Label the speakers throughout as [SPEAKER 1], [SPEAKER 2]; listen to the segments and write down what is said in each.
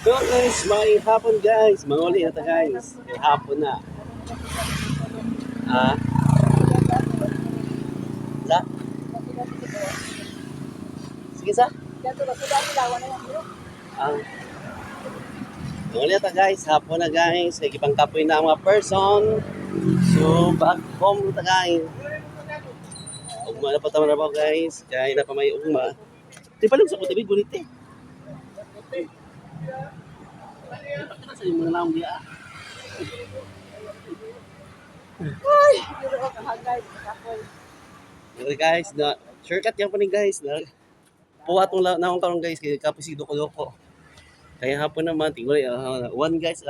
[SPEAKER 1] So guys, may hapon guys. Manguli na ta guys. May hapon na. Ah, sa? Sige sa? Ah, manguli na ta guys. Hapon na guys. Kaya ipang kapoy na ang mga person. So, back home na ta guys. Ugma na pa tama na po guys. Kaya na pa may ugma. Di pa lang sa kutibig gulit eh. Bakit sa mga naong dia? Okay guys, na shortcut yan pa ni guys. Na, puwa itong naong karon guys. Kaya kapisido ko loko. Kaya hapon naman, tingol one guys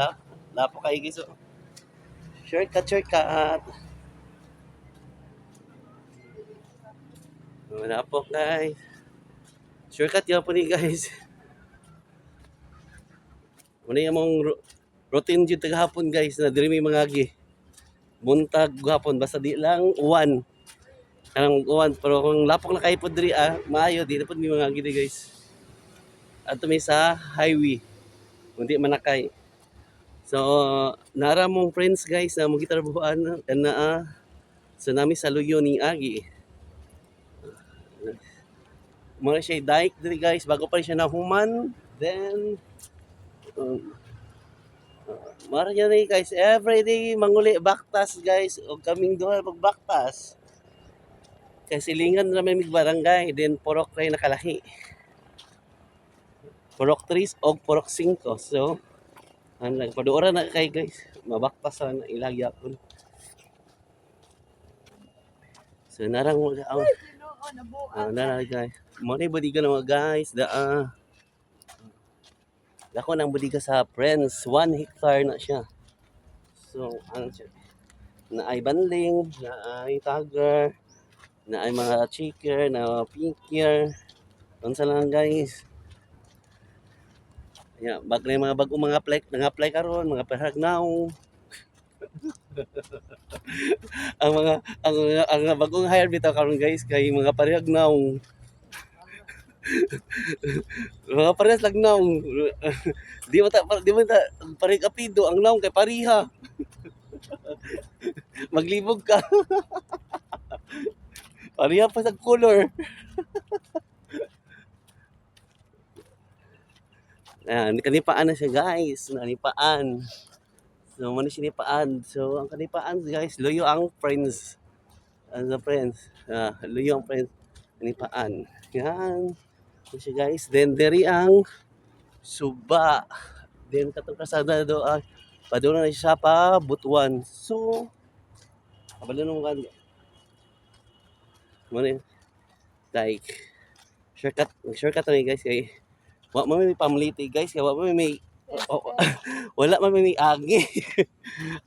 [SPEAKER 1] lapo kayo guys. So, shortcut. Wala po guys. Shortcut yan po ni guys. Muna yung mong routine dito tagahapon guys na diri may mga gi. Buntag gahapon basta di lang one. Kanang one pero kung lapok na kayo po diri maayo di na po may mga gi guys. Ato may sa highway. Kundi manakay. So, nara mong friends guys na magitrabahoan na sa nami sa luyo ni Agi. Muna siya dike diri guys bago pa rin siya nahuman. Then, mara niya rin guys, everyday manguli baktas guys o kaming duha magbaktas. Kasi silingan na may barangay, then porok rin nakalahi. Porok 3 o porok 5. So, paduoran na kay guys, mabaktas na ilagya ko. So, narang narang guys. Muna yung budiga na mga guys, dako ng budiga sa friends, 1 hectare na siya. So, ano siya? Na ay banling, na ay tiger, na ay mga chicker, na pinkier. Unsa lang guys. Ya, bag na yung mga bagong mga apply karon, mga perhagnaw. ang bagong hire bitaw karon guys kay mga parehagnaw. Mga parehas lagnaw. Di mo ta parehag apido ang naong kay pariha. Maglibog ka. Pariha pa sa color. Kanipaan na siya guys, nanipaan. So, muna sinipaan. So, ang kanipaan guys, luyo ang friends. Ano friends? Luyo ang friends. Kanipaan. Yan. So, siya guys. Then, deri ang suba. Then, katong kasada do, paduna na siya pa, butuan. So, kabalo nung kan. Muna like, shortcut na guys. Kay, wa mo may pamliti guys. Kaya wa mo may wala man may agi.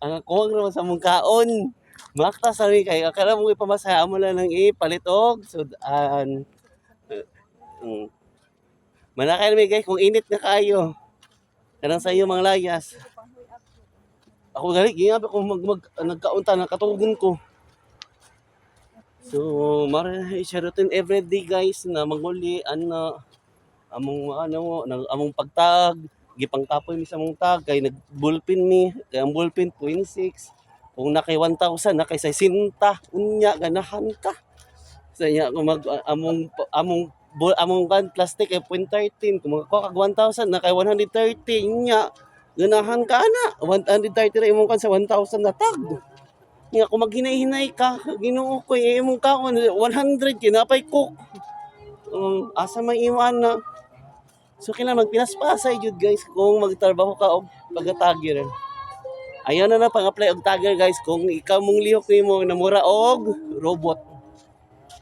[SPEAKER 1] Ang kuwang naman sa mong kaon. Makta sa mi kay akala mo ipamasaya mo lang ng ipalit og sudan. Mm. Manakay na mi guys kung init na kayo. Kanang sa iyo mga layas. Ako gali ginabi ko nagkaunta na katugon ko. So, mara sharutin everyday guys na manguli among pagtag gipang tapoy mi sa mong tag kay nag-bullpen mi kay ang bullpen 0.6 kung na kay 1,000 na kay 60 unya ganahan ka sa iya kung among kan plastic ay 0.13 kung magkuha kag 1,000 na kay 130 unya ganahan ka na 130 ra imong kan sa 1,000 na tag nga kung maghinay-hinay ka Ginoo ko imong kaon 100 kinapay cook asa may iwan na. So kailangan magpinaspasay jud guys kung magtrabaho ka og pagka-tagger. Ayaw na pang-apply og tagger guys kung ikaw mong lihok nimo na mura og robot.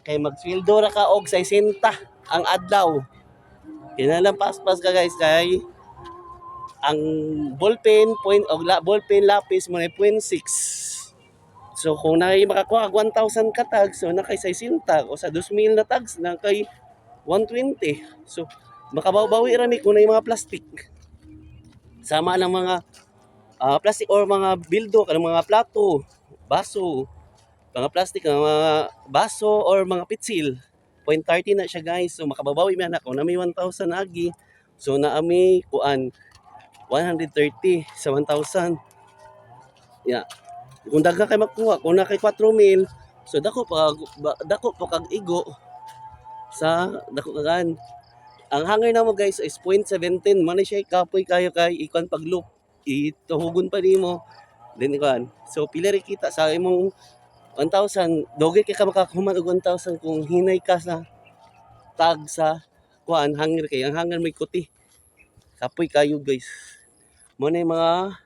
[SPEAKER 1] Kay magsweldo ra ka og 60 ang adlaw. Kinahanglan paspas ka guys kay ang ballpen lapis mo na 0.6. So kung makakuha og 1,000 ka tags so na kay 60 o sa 2,000 na tags na kay 120. So makabawi rami kung na yung mga plastic. Sama ng mga plastic or mga bildo, kanang mga plato, baso, mga plastic, mga baso or mga pitsil. 0.30 na siya guys. So makababawi mi anak kung na may 1,000 agi. So naami kuan 130 sa 1,000. Ya. Kung daghan kay makuha, kung na kay 4,000, so dako pa kag igo sa dako kagan. Ang hanger na mo guys is 0.17. Man siya kapoy kayo kay ikon pag loop. Ituhugon pa nimo. Then ikuan. So pila rin kita sa imong 1,000. Doge kay ka makakuman og 1,000 kung hinay ka sa tag sa kuan hanger kay ang hanger may kuti. Kapoy kayo guys. Mo na yung mga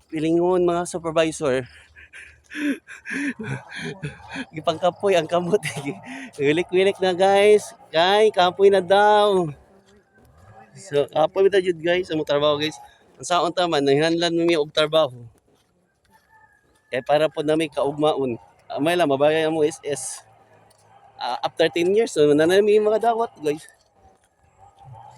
[SPEAKER 1] pilingon mga supervisor. Gipangkapoy ang kamot. Wilik-wilik na guys. Kay kapoy na daw. So kapoy bitaw jud guys ang trabaho guys. Ang saon ta man nanghanlan mi og trabaho. Kay para po nami kaugmaon. May lang mabagay mo SS. After 10 years so nanami mga dawat guys.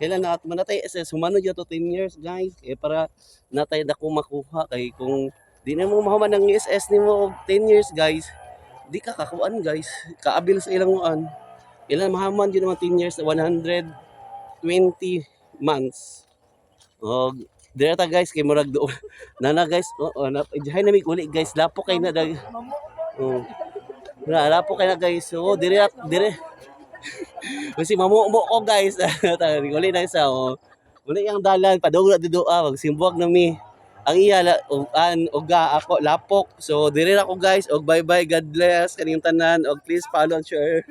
[SPEAKER 1] Kailan na at manatay SS humano jud to 10 years guys. Kay para natay dako makuha kay kung di na mo mahuman ang SS nimo og 10 years guys. Di ka kakuan guys. Kaabil sa ilang uan. Ilan mahaman jud mga 10 years 120 months. Og dire ta guys kay murag do. Nana guys, na jahay na mi uli guys. Lapo kay na dag. Oh. Lapo kay na guys. So dire. Kasi mamumo ko guys. Uli na isa oh. Uli ang dalan padung na dudua magsimbuak na mi. Ang iya og ako lapok. So dire na ko guys og bye bye God bless kaning tanan og please follow and share.